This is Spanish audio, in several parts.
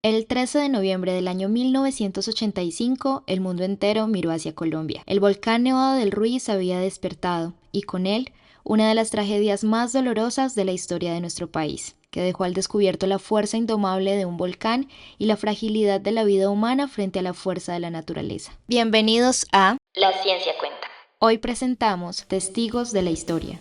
El 13 de noviembre del año 1985, el mundo entero miró hacia Colombia. El volcán Nevado del Ruiz había despertado, y con él, una de las tragedias más dolorosas de la historia de nuestro país, que dejó al descubierto la fuerza indomable de un volcán y la fragilidad de la vida humana frente a la fuerza de la naturaleza. Bienvenidos a La ciencia cuenta. Hoy presentamos Testigos de la Historia.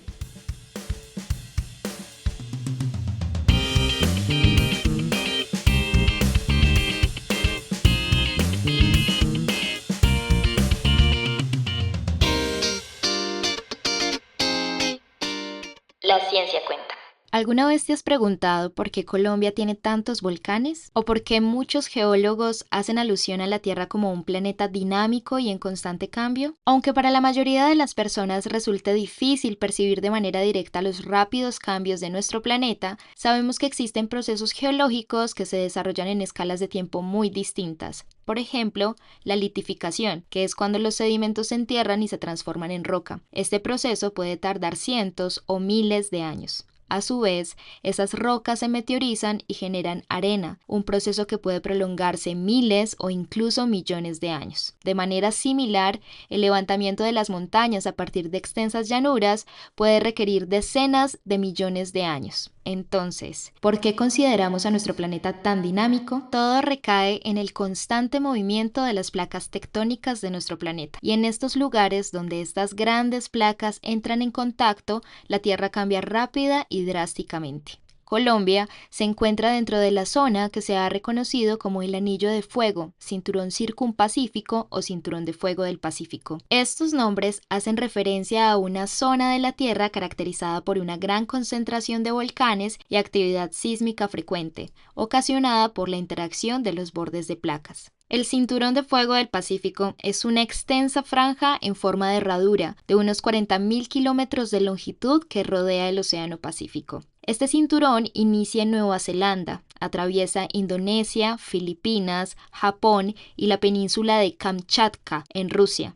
La ciencia cuenta. ¿Alguna vez te has preguntado por qué Colombia tiene tantos volcanes? ¿O por qué muchos geólogos hacen alusión a la Tierra como un planeta dinámico y en constante cambio? Aunque para la mayoría de las personas resulte difícil percibir de manera directa los rápidos cambios de nuestro planeta, sabemos que existen procesos geológicos que se desarrollan en escalas de tiempo muy distintas. Por ejemplo, la litificación, que es cuando los sedimentos se entierran y se transforman en roca. Este proceso puede tardar cientos o miles de años. A su vez, esas rocas se meteorizan y generan arena, un proceso que puede prolongarse miles o incluso millones de años. De manera similar, el levantamiento de las montañas a partir de extensas llanuras puede requerir decenas de millones de años. Entonces, ¿por qué consideramos a nuestro planeta tan dinámico? Todo recae en el constante movimiento de las placas tectónicas de nuestro planeta. Y en estos lugares donde estas grandes placas entran en contacto, la Tierra cambia rápida y drásticamente. Colombia se encuentra dentro de la zona que se ha reconocido como el Anillo de Fuego, Cinturón Circumpacífico o Cinturón de Fuego del Pacífico. Estos nombres hacen referencia a una zona de la Tierra caracterizada por una gran concentración de volcanes y actividad sísmica frecuente, ocasionada por la interacción de los bordes de placas. El Cinturón de Fuego del Pacífico es una extensa franja en forma de herradura de unos 40.000 kilómetros de longitud que rodea el Océano Pacífico. Este cinturón inicia en Nueva Zelanda, atraviesa Indonesia, Filipinas, Japón y la península de Kamchatka, en Rusia.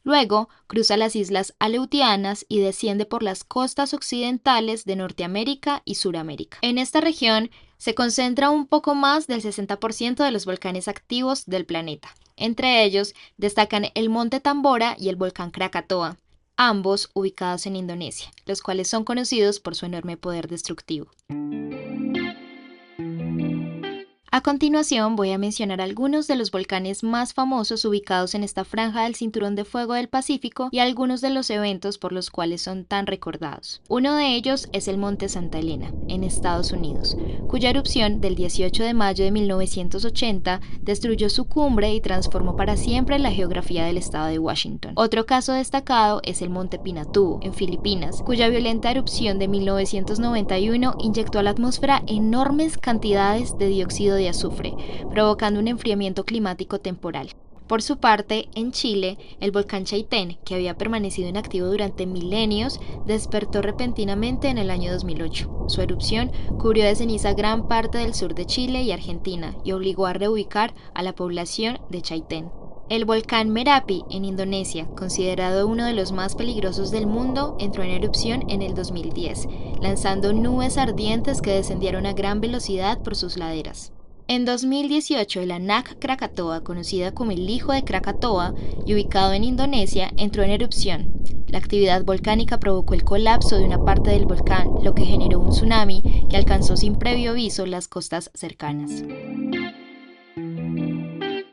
Luego cruza las islas Aleutianas y desciende por las costas occidentales de Norteamérica y Suramérica. En esta región se concentra un poco más del 60% de los volcanes activos del planeta. Entre ellos destacan el Monte Tambora y el volcán Krakatoa, ambos ubicados en Indonesia, los cuales son conocidos por su enorme poder destructivo. A continuación voy a mencionar algunos de los volcanes más famosos ubicados en esta franja del Cinturón de Fuego del Pacífico y algunos de los eventos por los cuales son tan recordados. Uno de ellos es el Monte Santa Elena, en Estados Unidos, cuya erupción del 18 de mayo de 1980 destruyó su cumbre y transformó para siempre la geografía del estado de Washington. Otro caso destacado es el Monte Pinatubo, en Filipinas, cuya violenta erupción de 1991 inyectó a la atmósfera enormes cantidades de dióxido de azufre, provocando un enfriamiento climático temporal. Por su parte, en Chile, el volcán Chaitén, que había permanecido inactivo durante milenios, despertó repentinamente en el año 2008. Su erupción cubrió de ceniza gran parte del sur de Chile y Argentina y obligó a reubicar a la población de Chaitén. El volcán Merapi, en Indonesia, considerado uno de los más peligrosos del mundo, entró en erupción en el 2010, lanzando nubes ardientes que descendieron a gran velocidad por sus laderas. En 2018, el Anak Krakatoa, conocida como el Hijo de Krakatoa y ubicado en Indonesia, entró en erupción. La actividad volcánica provocó el colapso de una parte del volcán, lo que generó un tsunami que alcanzó sin previo aviso las costas cercanas.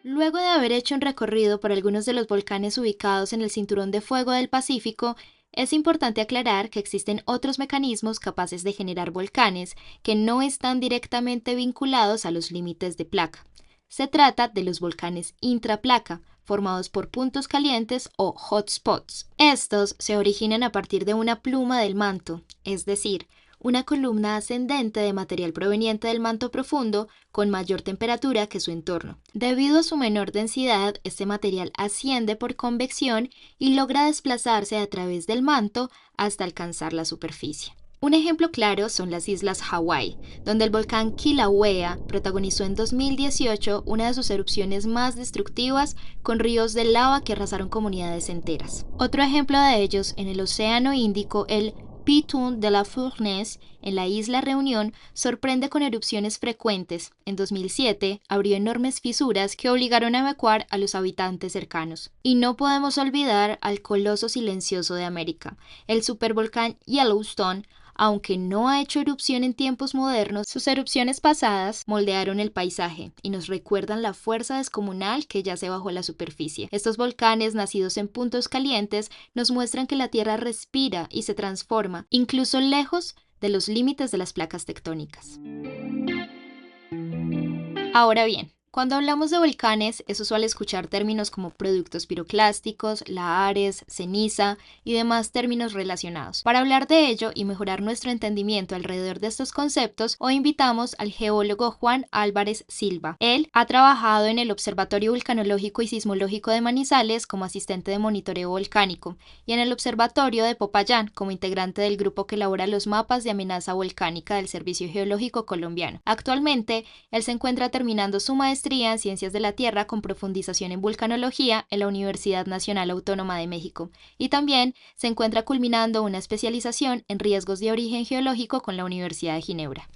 Luego de haber hecho un recorrido por algunos de los volcanes ubicados en el Cinturón de Fuego del Pacífico, es importante aclarar que existen otros mecanismos capaces de generar volcanes que no están directamente vinculados a los límites de placa. Se trata de los volcanes intraplaca, formados por puntos calientes o hotspots. Estos se originan a partir de una pluma del manto, es decir, una columna ascendente de material proveniente del manto profundo con mayor temperatura que su entorno. Debido a su menor densidad, este material asciende por convección y logra desplazarse a través del manto hasta alcanzar la superficie. Un ejemplo claro son las islas Hawái, donde el volcán Kilauea protagonizó en 2018 una de sus erupciones más destructivas con ríos de lava que arrasaron comunidades enteras. Otro ejemplo de ellos, en el Océano Índico, el Piton de la Fournaise, en la isla Reunión, sorprende con erupciones frecuentes. En 2007 abrió enormes fisuras que obligaron a evacuar a los habitantes cercanos. Y no podemos olvidar al coloso silencioso de América, el supervolcán Yellowstone. Aunque no ha hecho erupción en tiempos modernos, sus erupciones pasadas moldearon el paisaje y nos recuerdan la fuerza descomunal que yace bajo la superficie. Estos volcanes, nacidos en puntos calientes, nos muestran que la Tierra respira y se transforma, incluso lejos de los límites de las placas tectónicas. Ahora bien, cuando hablamos de volcanes, es usual escuchar términos como productos piroclásticos, lahares, ceniza y demás términos relacionados. Para hablar de ello y mejorar nuestro entendimiento alrededor de estos conceptos, hoy invitamos al geólogo Juan Álvarez Silva. Él ha trabajado en el Observatorio Vulcanológico y Sismológico de Manizales como asistente de monitoreo volcánico y en el Observatorio de Popayán como integrante del grupo que elabora los mapas de amenaza volcánica del Servicio Geológico Colombiano. Actualmente, él se encuentra terminando su maestría en Ciencias de la Tierra con profundización en vulcanología en la Universidad Nacional Autónoma de México y también se encuentra culminando una especialización en riesgos de origen geológico con la Universidad de Ginebra.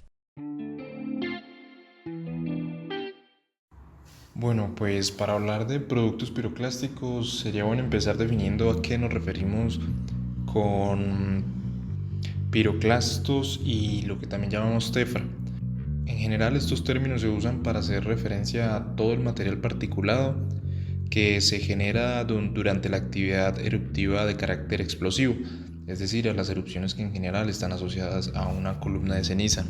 Bueno, pues para hablar de productos piroclásticos sería bueno empezar definiendo a qué nos referimos con piroclastos y lo que también llamamos tefra. En general, estos términos se usan para hacer referencia a todo el material particulado que se genera durante la actividad eruptiva de carácter explosivo, es decir, a las erupciones que en general están asociadas a una columna de ceniza.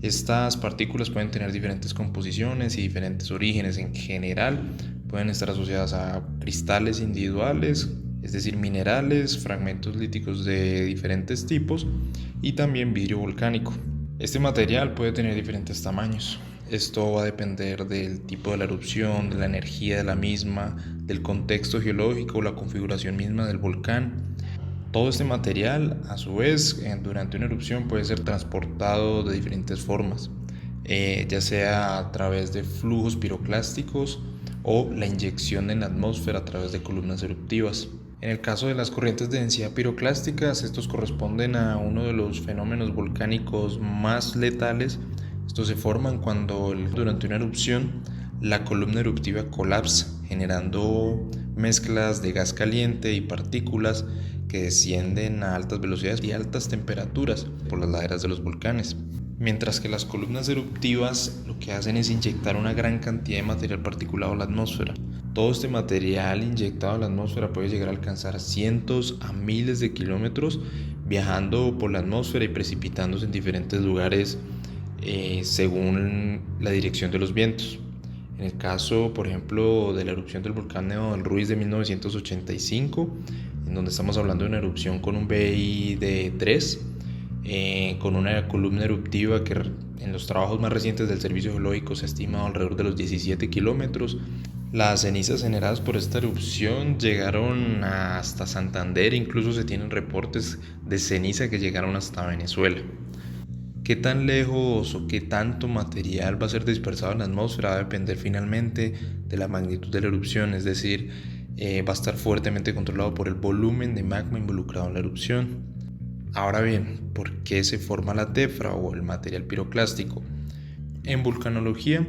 Estas partículas pueden tener diferentes composiciones y diferentes orígenes. En general, pueden estar asociadas a cristales individuales, es decir, minerales, fragmentos líticos de diferentes tipos y también vidrio volcánico. Este material puede tener diferentes tamaños. Esto va a depender del tipo de la erupción, de la energía de la misma, del contexto geológico o la configuración misma del volcán. Todo este material, a su vez, durante una erupción puede ser transportado de diferentes formas, ya sea a través de flujos piroclásticos o la inyección en la atmósfera a través de columnas eruptivas. En el caso de las corrientes de densidad piroclásticas, estos corresponden a uno de los fenómenos volcánicos más letales. Estos se forman cuando durante una erupción la columna eruptiva colapsa, generando mezclas de gas caliente y partículas que descienden a altas velocidades y altas temperaturas por las laderas de los volcanes. Mientras que las columnas eruptivas lo que hacen es inyectar una gran cantidad de material particulado a la atmósfera. Todo este material inyectado a la atmósfera puede llegar a alcanzar cientos a miles de kilómetros, viajando por la atmósfera y precipitándose en diferentes lugares según la dirección de los vientos. En el caso, por ejemplo, de la erupción del volcán Nevado del Ruiz de 1985, en donde estamos hablando de una erupción con un BI de 3, con una columna eruptiva que en los trabajos más recientes del Servicio Geológico se ha estimado alrededor de los 17 kilómetros. Las cenizas generadas por esta erupción llegaron hasta Santander, incluso se tienen reportes de ceniza que llegaron hasta Venezuela. ¿Qué tan lejos o qué tanto material va a ser dispersado en la atmósfera? Va a depender finalmente de la magnitud de la erupción, es decir, va a estar fuertemente controlado por el volumen de magma involucrado en la erupción. Ahora bien, ¿por qué se forma la tefra o el material piroclástico? En vulcanología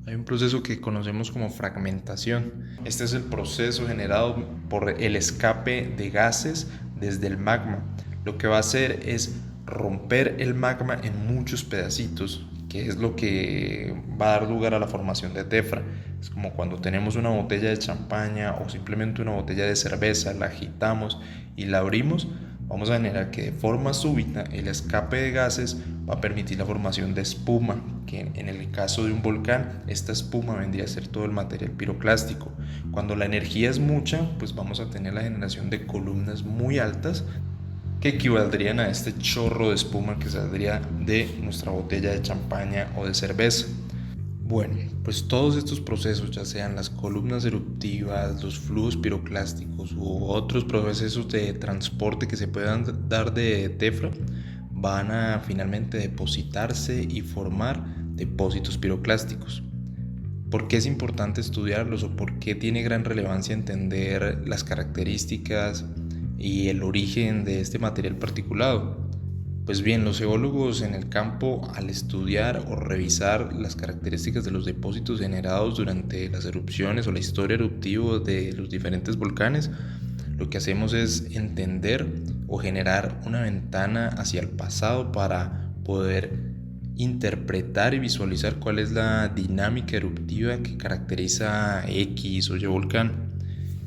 hay un proceso que conocemos como fragmentación. Este es el proceso generado por el escape de gases desde el magma. Lo que va a hacer es romper el magma en muchos pedacitos, que es lo que va a dar lugar a la formación de tefra. Es como cuando tenemos una botella de champaña o simplemente una botella de cerveza, la agitamos y la abrimos, vamos a generar que de forma súbita el escape de gases va a permitir la formación de espuma, que en el caso de un volcán, esta espuma vendría a ser todo el material piroclástico. Cuando la energía es mucha, pues vamos a tener la generación de columnas muy altas que equivaldrían a este chorro de espuma que saldría de nuestra botella de champaña o de cerveza. Bueno, pues todos estos procesos, ya sean las columnas eruptivas, los flujos piroclásticos u otros procesos de transporte que se puedan dar de tefra, van a finalmente depositarse y formar depósitos piroclásticos. ¿Por qué es importante estudiarlos o por qué tiene gran relevancia entender las características y el origen de este material particulado. Pues bien, los geólogos en el campo, al estudiar o revisar las características de los depósitos generados durante las erupciones o la historia eruptiva de los diferentes volcanes, lo que hacemos es entender o generar una ventana hacia el pasado para poder interpretar y visualizar cuál es la dinámica eruptiva que caracteriza X o Y volcán.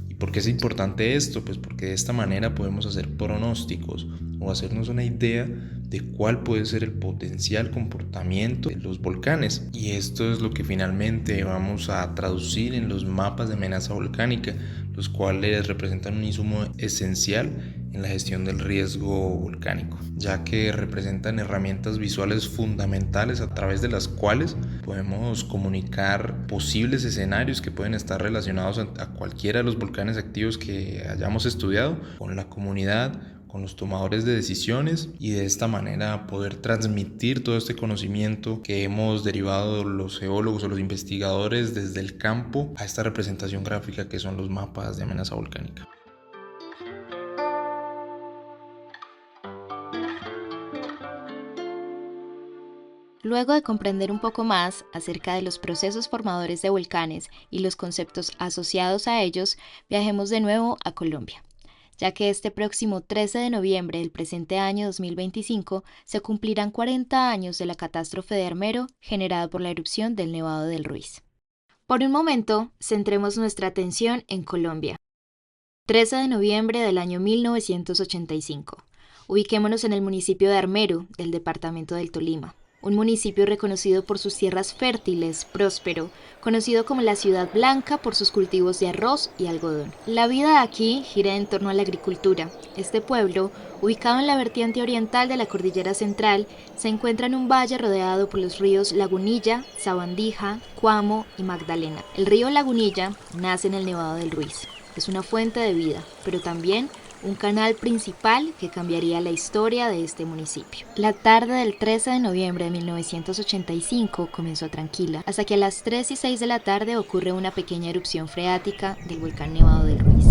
¿Y por qué es importante esto? Pues porque de esta manera podemos hacer pronósticos o hacernos una idea de cuál puede ser el potencial comportamiento de los volcanes. Y esto es lo que finalmente vamos a traducir en los mapas de amenaza volcánica, los cuales representan un insumo esencial en la gestión del riesgo volcánico, ya que representan herramientas visuales fundamentales a través de las cuales podemos comunicar posibles escenarios que pueden estar relacionados a cualquiera de los volcanes activos que hayamos estudiado con la comunidad, con los tomadores de decisiones, y de esta manera poder transmitir todo este conocimiento que hemos derivado los geólogos o los investigadores desde el campo a esta representación gráfica que son los mapas de amenaza volcánica. Luego de comprender un poco más acerca de los procesos formadores de volcanes y los conceptos asociados a ellos, viajemos de nuevo a Colombia, ya que este próximo 13 de noviembre del presente año 2025 se cumplirán 40 años de la catástrofe de Armero generada por la erupción del Nevado del Ruiz. Por un momento, centremos nuestra atención en Colombia. 13 de noviembre del año 1985. Ubiquémonos en el municipio de Armero, del departamento del Tolima. Un municipio reconocido por sus tierras fértiles, próspero, conocido como la Ciudad Blanca por sus cultivos de arroz y algodón. La vida aquí gira en torno a la agricultura. Este pueblo, ubicado en la vertiente oriental de la Cordillera Central, se encuentra en un valle rodeado por los ríos Lagunilla, Sabandija, Cuamo y Magdalena. El río Lagunilla nace en el Nevado del Ruiz. Es una fuente de vida, pero también un canal principal que cambiaría la historia de este municipio. La tarde del 13 de noviembre de 1985 comenzó tranquila, hasta que a las 3:06 de la tarde ocurre una pequeña erupción freática del volcán Nevado del Ruiz.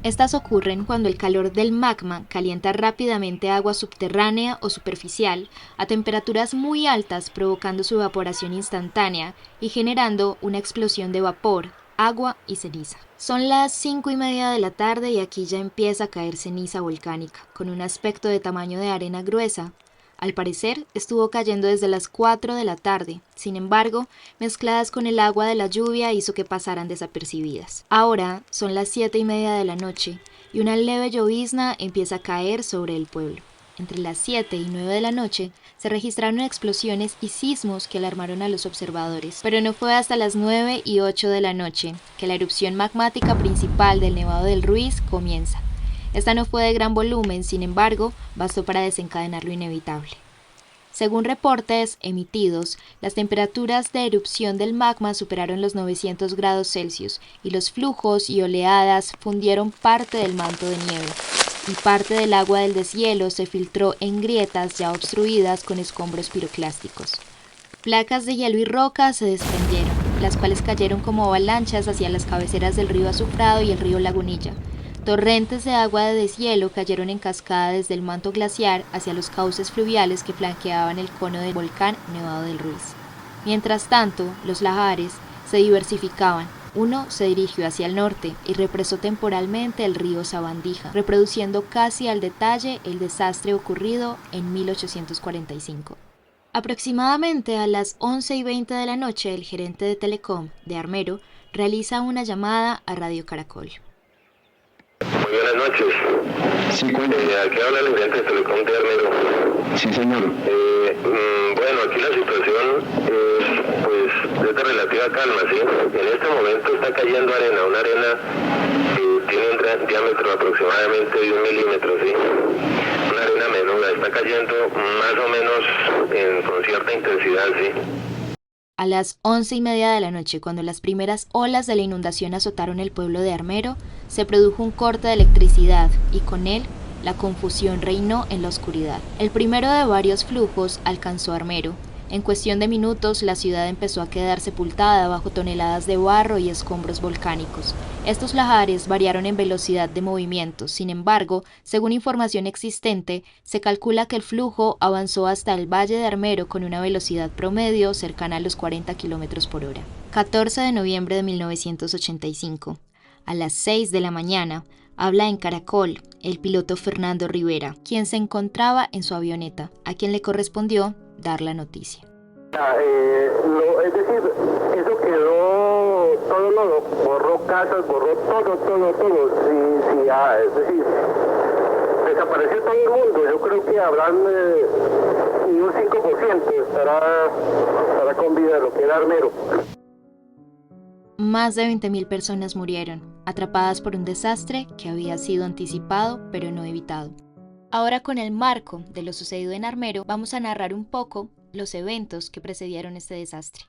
Estas ocurren cuando el calor del magma calienta rápidamente agua subterránea o superficial a temperaturas muy altas, provocando su evaporación instantánea y generando una explosión de vapor, agua y ceniza. Son las 5:30 de la tarde y aquí ya empieza a caer ceniza volcánica, con un aspecto de tamaño de arena gruesa. Al parecer, estuvo cayendo desde las 4 de la tarde, sin embargo, mezcladas con el agua de la lluvia hizo que pasaran desapercibidas. Ahora son las 7:30 de la noche y una leve llovizna empieza a caer sobre el pueblo. Entre las 7 y 9 de la noche se registraron explosiones y sismos que alarmaron a los observadores, pero no fue hasta las 9 y 8 de la noche que la erupción magmática principal del Nevado del Ruiz comienza. Esta no fue de gran volumen, sin embargo, bastó para desencadenar lo inevitable. Según reportes emitidos, las temperaturas de erupción del magma superaron los 900 grados Celsius y los flujos y oleadas fundieron parte del manto de nieve, y parte del agua del deshielo se filtró en grietas ya obstruidas con escombros piroclásticos. Placas de hielo y roca se desprendieron, las cuales cayeron como avalanchas hacia las cabeceras del río Azufrado y el río Lagunilla. Torrentes de agua de deshielo cayeron en cascada desde el manto glaciar hacia los cauces fluviales que flanqueaban el cono del volcán Nevado del Ruiz. Mientras tanto, los lahares se diversificaban. Uno se dirigió hacia el norte y represó temporalmente el río Sabandija, reproduciendo casi al detalle el desastre ocurrido en 1845. Aproximadamente a las 11:20 de la noche, el gerente de Telecom de Armero realiza una llamada a Radio Caracol. Muy buenas noches. Sí, cuéntame. Aquí habla el gerente de Telecom de Armero. Sí, señor. Bueno, aquí la situación es de relativa calma, ¿sí? En este momento está cayendo arena, una arena que tiene un diámetro aproximadamente de 1 milímetro, ¿sí? Una arena menuda, está cayendo más o menos con cierta intensidad, ¿sí? A las 11:30 de la noche, cuando las primeras olas de la inundación azotaron el pueblo de Armero, se produjo un corte de electricidad y con él la confusión reinó en la oscuridad. El primero de varios flujos alcanzó Armero En cuestión de minutos, la ciudad empezó a quedar sepultada bajo toneladas de barro y escombros volcánicos. Estos lahares variaron en velocidad de movimiento, sin embargo, según información existente, se calcula que el flujo avanzó hasta el Valle de Armero con una velocidad promedio cercana a los 40 km por hora. 14 de noviembre de 1985. A las 6 de la mañana, habla en Caracol el piloto Fernando Rivera, quien se encontraba en su avioneta, a quien le correspondió dar la noticia. Es decir, eso quedó, todo lo borró casas, borró todo. Es decir, desapareció todo el mundo. Yo creo que habrán ni un 5% estará con vida de lo que era Armero. Más de 20.000 personas murieron, atrapadas por un desastre que había sido anticipado pero no evitado. Ahora, con el marco de lo sucedido en Armero, vamos a narrar un poco los eventos que precedieron este desastre.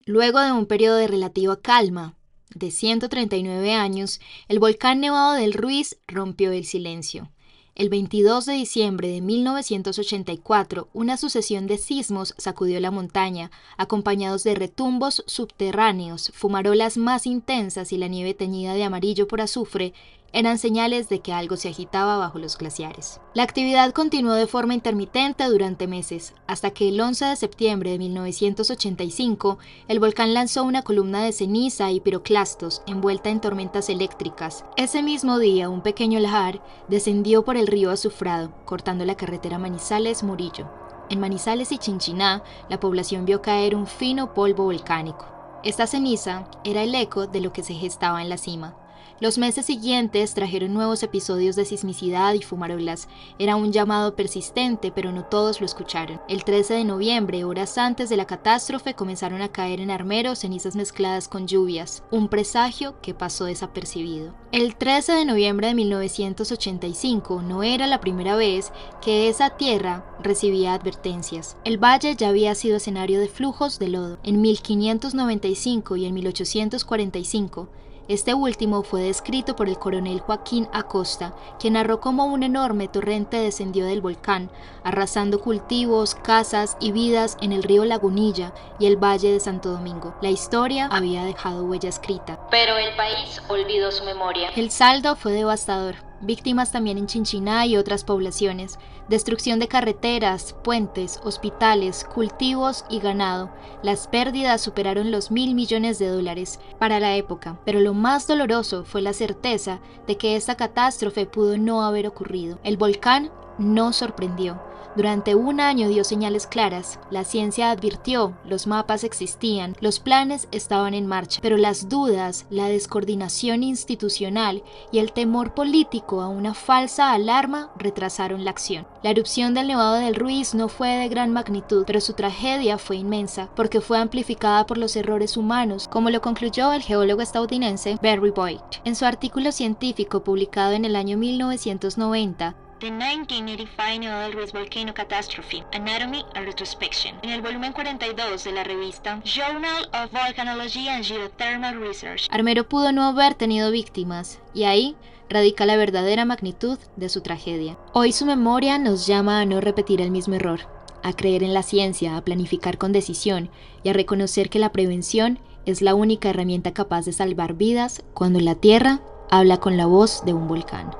Luego de un periodo de relativa calma, de 139 años, el volcán Nevado del Ruiz rompió el silencio. El 22 de diciembre de 1984, una sucesión de sismos sacudió la montaña, acompañados de retumbos subterráneos, fumarolas más intensas y la nieve teñida de amarillo por azufre, eran señales de que algo se agitaba bajo los glaciares. La actividad continuó de forma intermitente durante meses, hasta que el 11 de septiembre de 1985, el volcán lanzó una columna de ceniza y piroclastos envuelta en tormentas eléctricas. Ese mismo día, un pequeño lahar descendió por el río Azufrado, cortando la carretera Manizales-Murillo. En Manizales y Chinchiná, la población vio caer un fino polvo volcánico. Esta ceniza era el eco de lo que se gestaba en la cima. Los meses siguientes trajeron nuevos episodios de sismicidad y fumarolas. Era un llamado persistente, pero no todos lo escucharon. El 13 de noviembre, horas antes de la catástrofe, comenzaron a caer en Armero cenizas mezcladas con lluvias, un presagio que pasó desapercibido. El 13 de noviembre de 1985 no era la primera vez que esa tierra recibía advertencias. El valle ya había sido escenario de flujos de lodo. En 1595 y en 1845, este último fue descrito por el coronel Joaquín Acosta, quien narró cómo un enorme torrente descendió del volcán, arrasando cultivos, casas y vidas en el río Lagunilla y el valle de Santo Domingo. La historia había dejado huella escrita, pero el país olvidó su memoria. El saldo fue devastador. Víctimas también en Chinchiná y otras poblaciones, destrucción de carreteras, puentes, hospitales, cultivos y ganado. Las pérdidas superaron los $1.000 millones para la época, pero lo más doloroso fue la certeza de que esta catástrofe pudo no haber ocurrido. El volcán no sorprendió. Durante un año dio señales claras, la ciencia advirtió, los mapas existían, los planes estaban en marcha, pero las dudas, la descoordinación institucional y el temor político a una falsa alarma retrasaron la acción. La erupción del Nevado del Ruiz no fue de gran magnitud, pero su tragedia fue inmensa, porque fue amplificada por los errores humanos, como lo concluyó el geólogo estadounidense Barry Boyd en su artículo científico publicado en el año 1990, The 1985 Nevado del Ruiz Volcano Catastrophe, Anatomy and Retrospection, en el volumen 42 de la revista Journal of Volcanology and Geothermal Research. Armero pudo no haber tenido víctimas, y ahí radica la verdadera magnitud de su tragedia. Hoy su memoria nos llama a no repetir el mismo error, a creer en la ciencia, a planificar con decisión y a reconocer que la prevención es la única herramienta capaz de salvar vidas cuando la Tierra habla con la voz de un volcán.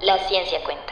La ciencia cuenta.